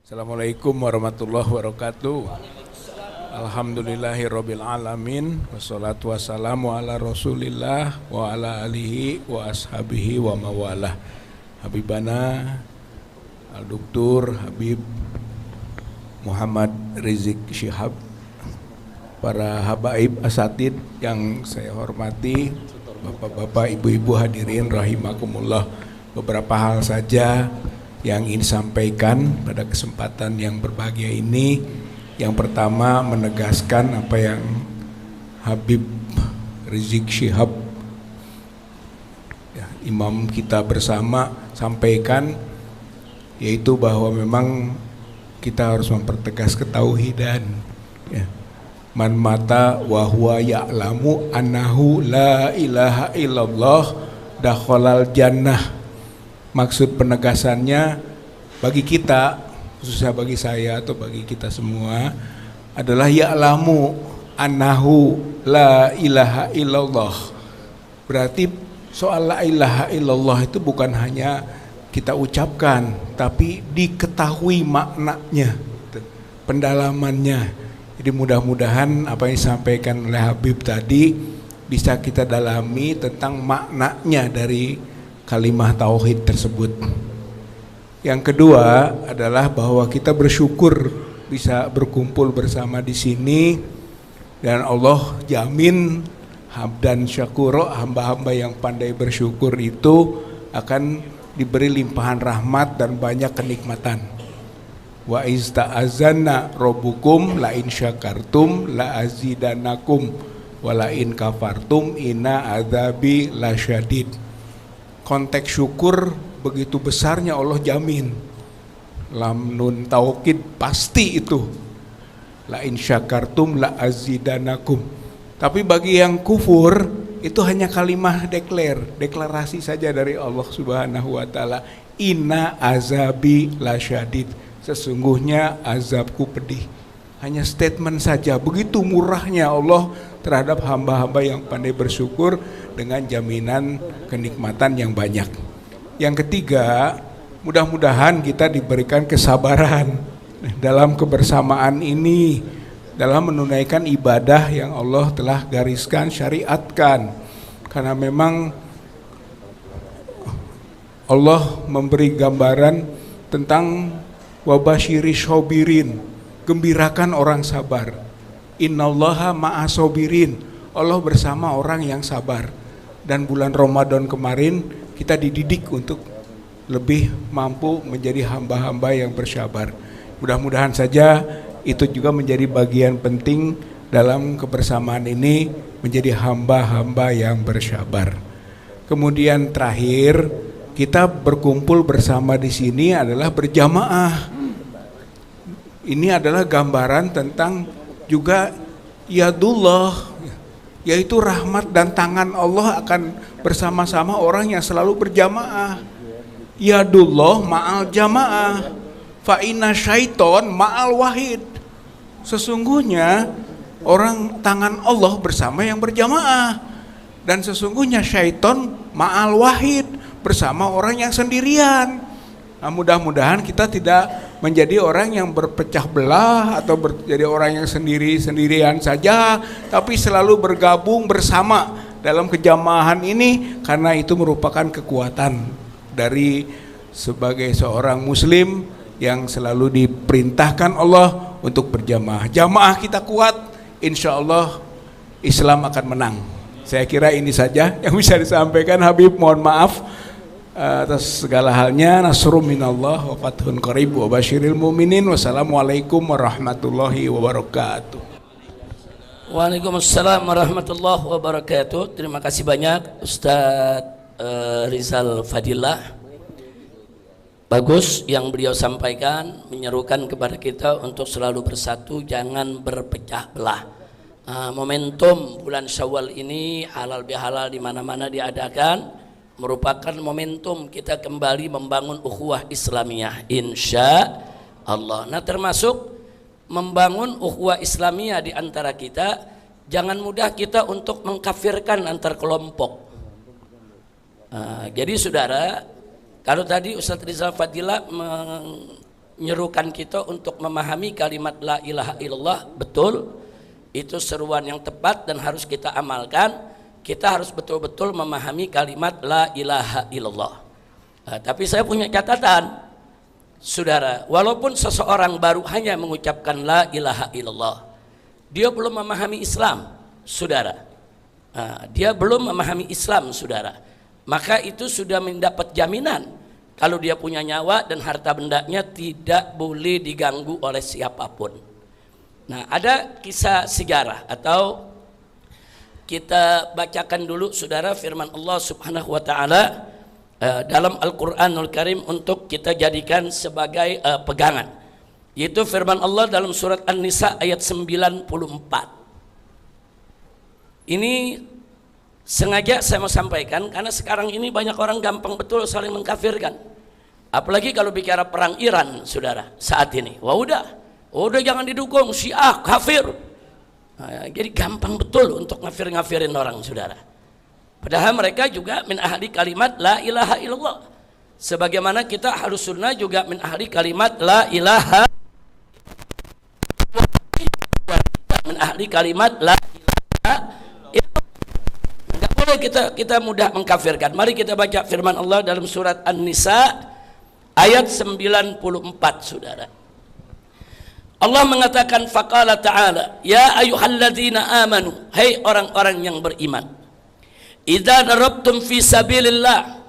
Assalamualaikum warahmatullahi wabarakatuh. Alhamdulillahirabbil alamin wassalatu wassalamu ala Rasulillah wa ala alihi wa ashabihi wa mawalah. Habibana Al-Doktur Habib Muhammad Rizik Syihab, para habaib asatid yang saya hormati, bapak-bapak, ibu-ibu hadirin rahimakumullah. Beberapa hal saja yang ingin disampaikan pada kesempatan yang berbahagia ini. Yang pertama, menegaskan apa yang Habib Rizik Syihab, ya, imam kita bersama, sampaikan, yaitu bahwa memang kita harus mempertegas ketauhidan, ya. Man mata wa huwa ya'lamu annahu la ilaha illallah dakhalal jannah. Maksud penegasannya bagi kita, khususnya bagi saya atau bagi kita semua, adalah ya'lamu annahu la ilaha illallah. Berarti soal la ilaha illallah itu bukan hanya kita ucapkan, tapi diketahui maknanya, pendalamannya. Jadi mudah-mudahan apa yang disampaikan oleh Habib tadi bisa kita dalami tentang maknanya dari kalimah tauhid tersebut. Yang kedua adalah bahwa kita bersyukur bisa berkumpul bersama di sini, dan Allah jamin hamdan syakuro, hamba-hamba yang pandai bersyukur itu akan diberi limpahan rahmat dan banyak kenikmatan. Wa izta'azanna rabbukum la in syakartum la azidanakum wa la in kafartum inna adzabi lasyadid. Konteks syukur begitu besarnya Allah jamin. Lam nun taukid pasti itu. La in syakartum la azidanakum. Tapi bagi yang kufur itu hanya kalimah deklarasi saja dari Allah Subhanahu wa taala. Inna azabi lasyadid. Sesungguhnya azabku pedih. Hanya statement saja. Begitu murahnya Allah terhadap hamba-hamba yang pandai bersyukur dengan jaminan kenikmatan yang banyak. Yang ketiga, mudah-mudahan kita diberikan kesabaran dalam kebersamaan ini, dalam menunaikan ibadah yang Allah telah gariskan, syariatkan. Karena memang Allah memberi gambaran tentang wabasyiri syabirin, gembirakan orang sabar. Innallaha ma'as sabirin, Allah bersama orang yang sabar. Dan bulan Ramadan kemarin kita dididik untuk lebih mampu menjadi hamba-hamba yang bersabar. Mudah-mudahan saja itu juga menjadi bagian penting dalam kebersamaan ini, menjadi hamba-hamba yang bersabar. Kemudian terakhir, kita berkumpul bersama di sini adalah berjamaah. Ini adalah gambaran tentang juga yadullah, yaitu rahmat dan tangan Allah akan bersama-sama orang yang selalu berjamaah. Yadullah ma'al jamaah, fa inna syaiton ma'al wahid. Sesungguhnya orang tangan Allah bersama yang berjamaah, dan sesungguhnya syaiton ma'al wahid, bersama orang yang sendirian. Nah, mudah-mudahan kita tidak menjadi orang yang berpecah belah atau menjadi orang yang sendirian saja, tapi selalu bergabung bersama dalam kejamahan ini, karena itu merupakan kekuatan dari sebagai seorang muslim yang selalu diperintahkan Allah untuk berjamaah. Jamaah kita kuat, insya Allah Islam akan menang. Saya kira ini saja yang bisa disampaikan Habib. Mohon maaf atas segala halnya. Nasrum minallah wa fathun qarib wa basyiril mu'minin. Wassalamualaikum warahmatullahi wabarakatuh. Waalaikumsalam warahmatullahi wabarakatuh. Terima kasih banyak Ustadz Rizal Fadilah. Bagus yang beliau sampaikan, menyerukan kepada kita untuk selalu bersatu, jangan berpecah belah. Momentum bulan Syawal ini halal bihalal di mana-mana diadakan, merupakan momentum kita kembali membangun ukhuwah Islamiyah, insya Allah. Nah, termasuk membangun ukhuwah Islamiyah di antara kita, jangan mudah kita untuk mengkafirkan antar kelompok. Jadi saudara, kalau tadi Ustadz Rizal Fadilah menyerukan kita untuk memahami kalimat la ilaha illallah. Betul, itu seruan yang tepat dan harus kita amalkan. Kita harus betul-betul memahami kalimat la ilaha illallah. Tapi saya punya catatan, saudara, walaupun seseorang baru hanya mengucapkan la ilaha illallah, dia belum memahami Islam, saudara. Dia belum memahami Islam, saudara. Maka itu sudah mendapat jaminan kalau dia punya nyawa dan harta bendanya tidak boleh diganggu oleh siapapun. Nah, ada kisah sejarah atau kita bacakan dulu, saudara, firman Allah Subhanahu wa taala dalam Al-Qur'anul Karim untuk kita jadikan sebagai pegangan. Yaitu firman Allah dalam surat An-Nisa ayat 94. Ini sengaja saya mau sampaikan karena sekarang ini banyak orang gampang betul saling mengkafirkan. Apalagi kalau bicara perang Iran, saudara, saat ini. Wah udah jangan didukung, Syiah kafir. Jadi gampang betul untuk ngafirin orang, saudara. Padahal mereka juga min ahli kalimat la ilaha illallah. Sebagaimana kita Ahlus Sunnah juga min ahli kalimat la ilaha min ahli kalimat la ilaha illallah. Enggak boleh kita mudah mengkafirkan. Mari kita baca firman Allah dalam surat An-Nisa ayat 94, saudara. Allah mengatakan faqala ta'ala, ya ayyuhalladzina amanu, hai orang-orang yang beriman, idza darabtum fi sabilillah,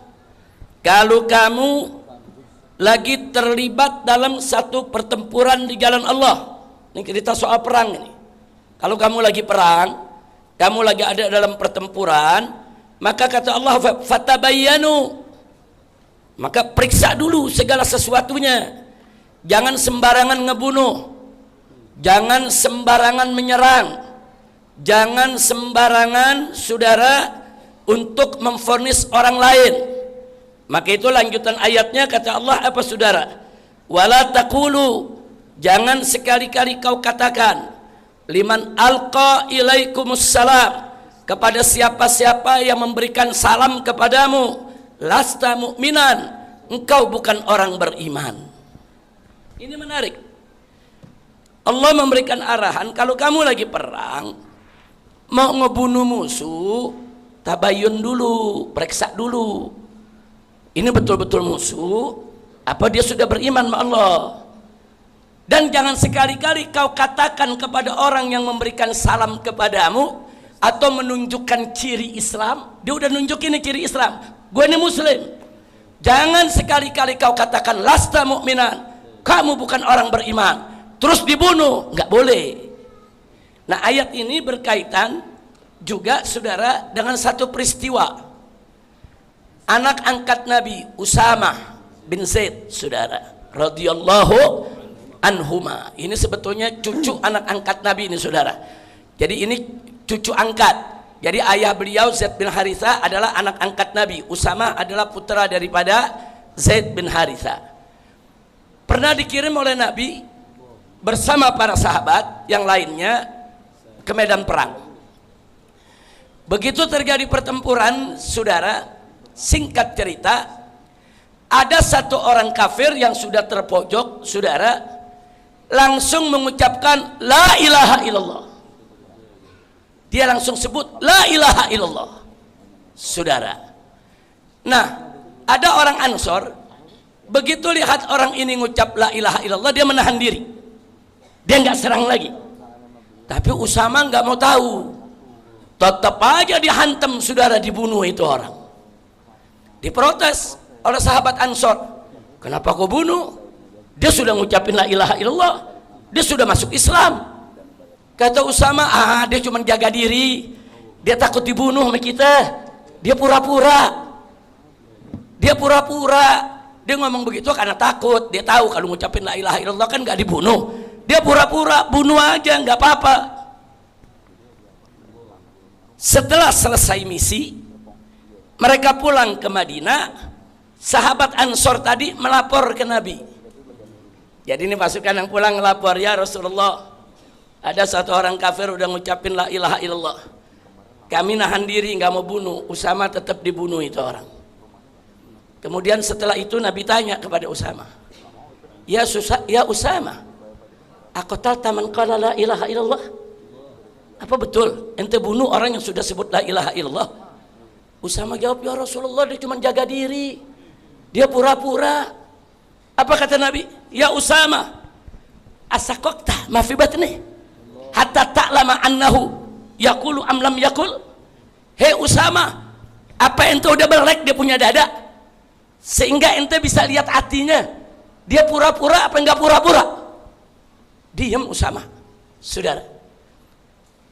kalau kamu lagi terlibat dalam satu pertempuran di jalan Allah. Ini cerita soal perang ini. Kalau kamu lagi perang, kamu lagi ada dalam pertempuran, maka kata Allah fatabayyanu, maka periksa dulu segala sesuatunya. Jangan sembarangan ngebunuh, jangan sembarangan menyerang, jangan sembarangan, saudara, untuk memvonis orang lain. Maka itu lanjutan ayatnya kata Allah apa, saudara? Wala taqulu, jangan sekali-kali kau katakan liman alqa ilaikumussalam, kepada siapa-siapa yang memberikan salam kepadamu, lasta mu'minan, engkau bukan orang beriman. Ini menarik. Allah memberikan arahan, kalau kamu lagi perang mau ngebunuh musuh, tabayun dulu, periksa dulu. Ini betul-betul musuh apa dia sudah beriman sama Allah. Dan jangan sekali-kali kau katakan kepada orang yang memberikan salam kepadamu atau menunjukkan ciri Islam, dia udah nunjukin ini ciri Islam, gue ini muslim. Jangan sekali-kali kau katakan lasta mu'minan, kamu bukan orang beriman, terus dibunuh, nggak boleh. Nah, ayat ini berkaitan juga, saudara, dengan satu peristiwa. Anak angkat Nabi Usamah bin Zaid, saudara, radhiyallahu anhuma. Ini sebetulnya cucu anak angkat Nabi ini, saudara. Jadi ini cucu angkat. Jadi ayah beliau Zaid bin Haritha adalah anak angkat Nabi. Usamah adalah putra daripada Zaid bin Haritha. Pernah dikirim oleh Nabi bersama para sahabat yang lainnya ke medan perang. Begitu terjadi pertempuran, saudara, singkat cerita, ada satu orang kafir yang sudah terpojok, saudara, langsung mengucapkan la ilaha illallah. Dia langsung sebut la ilaha illallah, saudara. Nah, ada orang Ansor, begitu lihat orang ini ngucap la ilaha illallah, dia menahan diri, dia nggak serang lagi. Tapi Usama nggak mau tahu, tetap aja dihantam, saudara, dibunuh itu orang. Diprotes oleh sahabat Ansor, kenapa kau bunuh? Dia sudah ngucapin la ilaha illallah, dia sudah masuk Islam. Kata Usama, dia cuma jaga diri, dia takut dibunuh sama kita, dia pura-pura, dia ngomong begitu karena takut. Dia tahu kalau ngucapin la ilaha illallah kan gak dibunuh, dia pura-pura, bunuh aja gak apa-apa. Setelah selesai misi, mereka pulang ke Madinah. Sahabat Ansor tadi melapor ke Nabi. Jadi ini pasukan yang pulang melapor, ya Rasulullah, ada satu orang kafir udah ngucapin la ilaha illallah, kami nahan diri nggak mau bunuh, Usama tetap dibunuh itu orang. Kemudian setelah itu Nabi tanya kepada Usama, ya Usama, aqtalta man qala la ilaha illallah? Apa betul ente bunuh orang yang sudah sebut la ilaha illallah? Usama jawab, ya Rasulullah, dia cuma jaga diri, dia pura-pura. Apa kata Nabi? Ya Usama, asaqaqta ma fi batni hatta ta'lama annahu yaqulu am lam yaqul? Hei Usama, apa ente udah melek dia punya dada sehingga ente bisa lihat hatinya, dia pura-pura apa enggak pura-pura? Diam Usama. Saudara,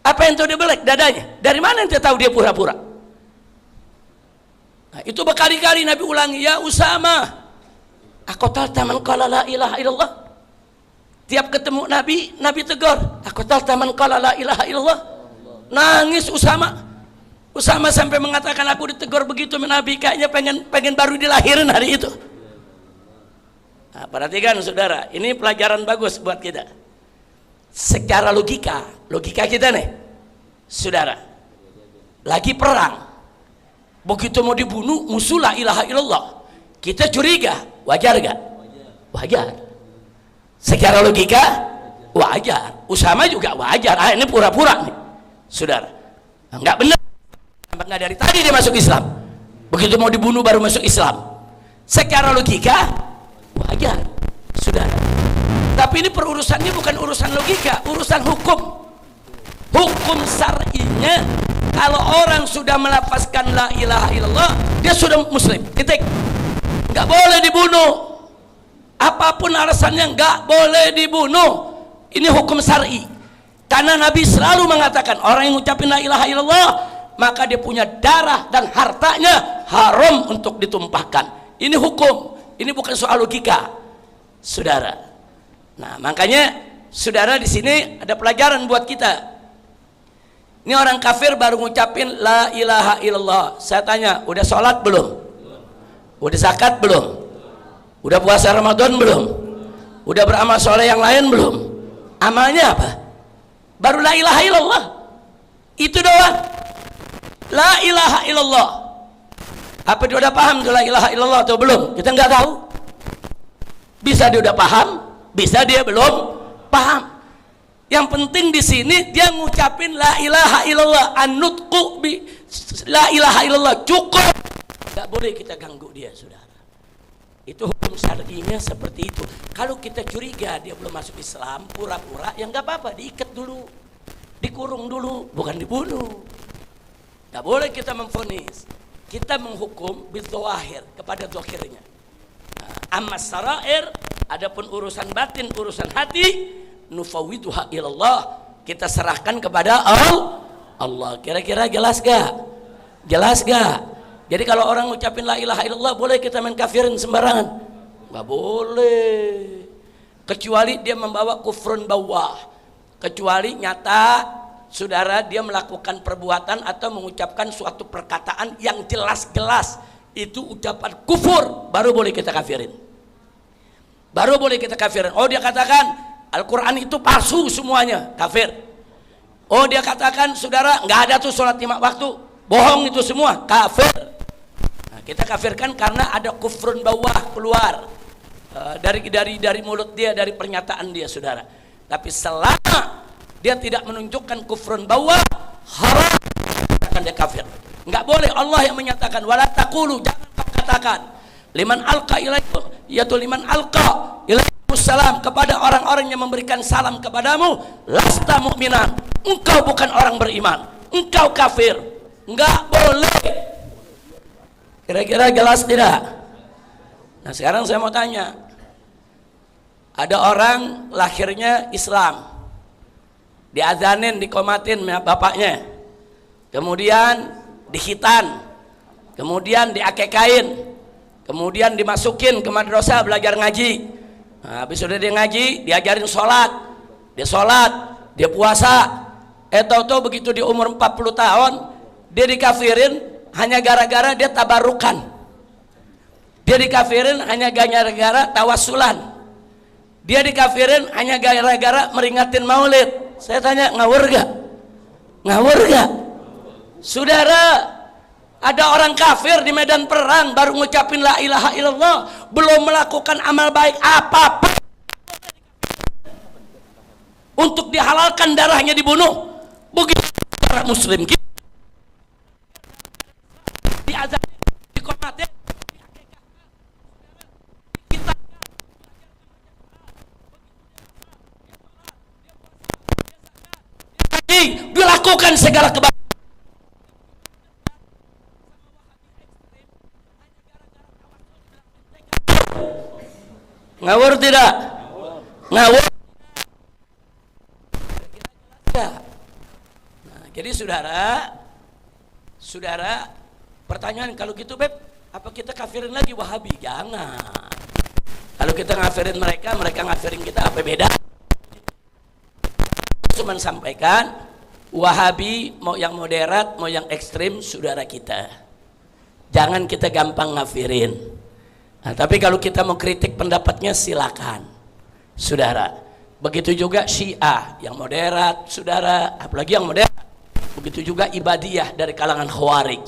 apa ente udah melek dadanya? Dari mana ente tahu dia pura-pura? Nah, itu berkali-kali Nabi ulangi, ya Usama, aqtalta man qala la ilaha illallah? Tiap ketemu Nabi tegur, aqtalta man qala la ilaha illallah? Nangis Usama. Usama sampai mengatakan, aku ditegur begitu Nabi, kayaknya pengen baru dilahirin hari itu. Nah, perhatikan saudara, ini pelajaran bagus buat kita. Secara logika kita nih, saudara, lagi perang, begitu mau dibunuh musuh la ilaha illallah, kita curiga, wajar gak? Wajar. Secara logika wajar. Usama juga wajar. Ini pura-pura nih, saudara. Enggak benar. Enggak dari tadi dia masuk Islam, begitu mau dibunuh baru masuk Islam. Secara logika wajar, saudara. Tapi ini perurusannya bukan urusan logika, urusan hukum. Hukum syar'inya, kalau orang sudah melafazkan la ilaha illallah, dia sudah muslim, titik. Nggak boleh dibunuh, apapun alasannya nggak boleh dibunuh. Ini hukum syar'i, karena Nabi selalu mengatakan orang yang ngucapin la ilaha illallah maka dia punya darah dan hartanya haram untuk ditumpahkan. Ini hukum, ini bukan soal logika, saudara. Nah, makanya saudara, di sini ada pelajaran buat kita. Ini orang kafir baru ngucapin la ilaha illallah. Saya tanya, udah sholat belum? Udah zakat belum? Udah puasa Ramadan belum? Udah beramal soleh yang lain belum? Amalnya apa? Baru la ilaha illallah. Itu doang. La ilaha illallah. Apa dia udah paham tuh la ilaha illallah atau belum? Kita nggak tahu. Bisa dia udah paham, bisa dia belum paham. Yang penting di sini dia ngucapin la ilaha illallah, an-nutqu bi la ilaha illallah, cukup. Enggak boleh kita ganggu dia, saudara. Itu hukum syar'inya seperti itu. Kalau kita curiga dia belum masuk Islam, pura-pura, ya enggak apa-apa, diikat dulu, dikurung dulu, bukan dibunuh. Enggak boleh kita memvonis. Kita menghukum bil dzawahir, kepada zahirnya. Amma sarair, adapun urusan batin, urusan hati, nufawwiduha ilallah, kita serahkan kepada Allah. Kira-kira jelas gak? Jelas gak? Jadi kalau orang ngucapin la ilaha illallah, boleh kita main kafirin sembarangan? Gak boleh, kecuali dia membawa kufrun bawah, kecuali nyata saudara dia melakukan perbuatan atau mengucapkan suatu perkataan yang jelas-jelas itu ucapan kufur, baru boleh kita kafirin. Baru boleh kita kafirin. Oh, dia katakan Al-Quran itu palsu semuanya, kafir. Oh, dia katakan saudara nggak ada tuh sholat 5 waktu, bohong itu semua, kafir. Nah, kita kafirkan karena ada kufrun bawah keluar dari mulut dia, dari pernyataan dia, saudara. Tapi selama dia tidak menunjukkan kufrun bawah, haram, akan dia kafir. Nggak boleh. Allah yang menyatakan wala taqulu, jangan kau katakan liman alqa ilaikum, yaitu liman alqa ilaikumussalam, kepada orang-orang yang memberikan salam kepadamu, lasta mu'minan, engkau bukan orang beriman, engkau kafir. Nggak boleh. Kira-kira jelas tidak? Nah, sekarang saya mau tanya, ada orang lahirnya Islam, diazanin, dikomatin bapaknya, kemudian dikhitan, kemudian diakekain, kemudian dimasukin ke madrasah belajar ngaji. Nah, habis sudah dia ngaji, diajarin sholat, dia puasa. Tahu-tahu begitu di umur 40 tahun dia dikafirin hanya gara-gara dia tabarukan, dia dikafirin hanya gara-gara tawasulan, dia dikafirin hanya gara-gara meringatin maulid. Saya tanya, ngawur gak? Ngawur gak? Saudara, ada orang kafir di medan perang baru ngucapin la ilaha illallah, belum melakukan amal baik apa-apa, untuk dihalalkan darahnya dibunuh. Begitu darah muslim kita diazab, dikomatin, kita dilakukan segala kebaikan. Ngawur tidak? Ngawur. Nah, jadi saudara, pertanyaan kalau gitu Beb, apa kita kafirin lagi Wahabi? Jangan. Kalau kita ngafirin mereka ngafirin kita, apa beda? Cuman sampaikan, Wahabi mau yang moderat, mau yang ekstrim, saudara kita. Jangan kita gampang ngafirin. Nah, tapi kalau kita mau kritik pendapatnya silakan, saudara. Begitu juga Syiah yang moderat, saudara, apalagi yang moderat. Begitu juga Ibadiyah dari kalangan Khawarij.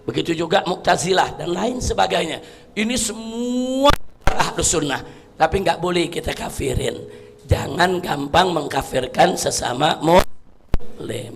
Begitu juga Mu'tazilah dan lain sebagainya. Ini semua Ahlus Sunnah, tapi nggak boleh kita kafirin. Jangan gampang mengkafirkan sesama Muslim.